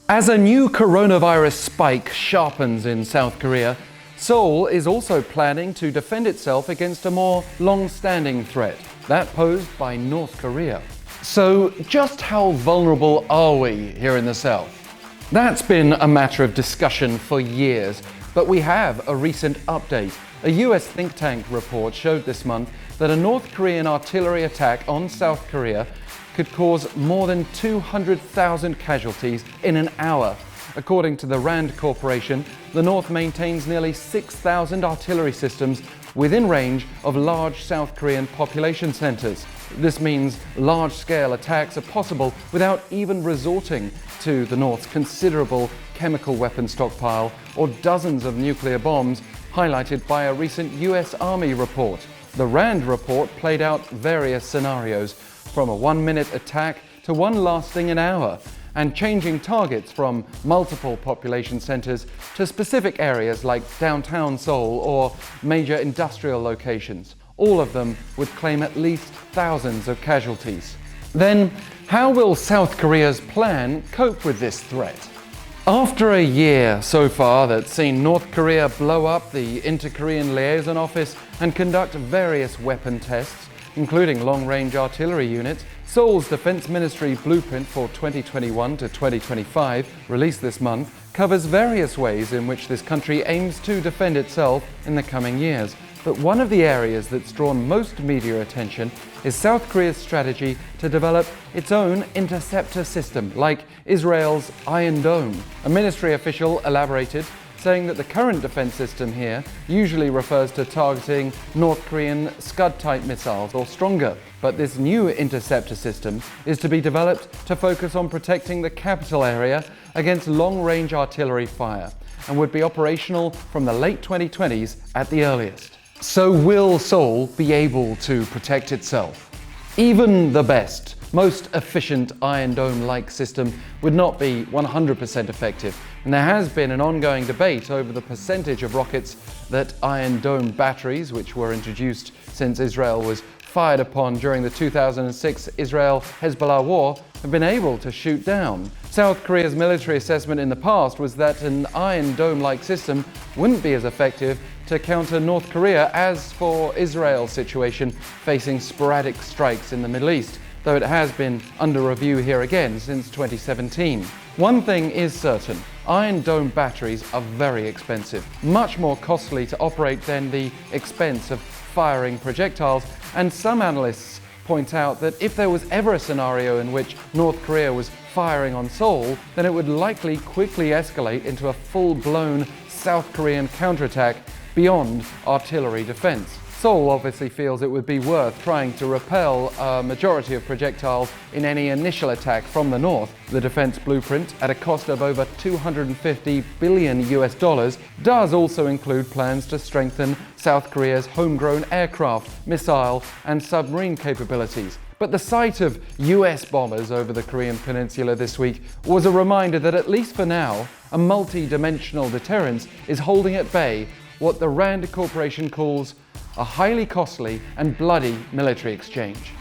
As a new coronavirus spike sharpens in South Korea, Seoul is also planning to defend itself against a more long-standing threat, that posed by North Korea. So just how vulnerable are we here in the South? That's been a matter of discussion for years, but we have a recent update. A US think tank report showed this month that a North Korean artillery attack on South Korea could cause more than 200,000 casualties in an hour. According to the RAND Corporation, the North maintains nearly 6,000 artillery systems within range of large South Korean population centers. This means large-scale attacks are possible without even resorting to the North's considerable chemical weapon stockpile or dozens of nuclear bombs, highlighted by a recent US Army report. The RAND report played out various scenarios, from a one-minute attack to one lasting an hour, and changing targets from multiple population centers to specific areas like downtown Seoul or major industrial locations. All of them would claim at least thousands of casualties. Then, how will South Korea's plan cope with this threat? After a year so far that's seen North Korea blow up the Inter-Korean Liaison Office and conduct various weapon tests, including long-range artillery units, Seoul's Defense Ministry blueprint for 2021 to 2025, released this month, covers various ways in which this country aims to defend itself in the coming years. But one of the areas that's drawn most media attention is South Korea's strategy to develop its own interceptor system, like Israel's Iron Dome. A ministry official elaborated, saying that the current defense system here usually refers to targeting North Korean Scud-type missiles or stronger. But this new interceptor system is to be developed to focus on protecting the capital area against long-range artillery fire and would be operational from the late 2020s at the earliest. So will Seoul be able to protect itself? Even the best, most efficient Iron Dome-like system would not be 100% effective, and there has been an ongoing debate over the percentage of rockets that Iron Dome batteries, which were introduced since Israel was fired upon during the 2006 Israel-Hezbollah war, have been able to shoot down. South Korea's military assessment in the past was that an Iron Dome-like system wouldn't be as effective to counter North Korea as for Israel's situation facing sporadic strikes in the Middle East, though it has been under review here again since 2017. One thing is certain: Iron Dome batteries are very expensive, much more costly to operate than the expense of firing projectiles, and some analysts point out that if there was ever a scenario in which North Korea was firing on Seoul, then it would likely quickly escalate into a full-blown South Korean counterattack beyond artillery defense. Seoul obviously feels it would be worth trying to repel a majority of projectiles in any initial attack from the north. The defense blueprint, at a cost of over $250 billion US, does also include plans to strengthen South Korea's homegrown aircraft, missile, and submarine capabilities. But the sight of US bombers over the Korean peninsula this week was a reminder that, at least for now, a multi-dimensional deterrence is holding at bay what the RAND Corporation calls a highly costly and bloody military exchange.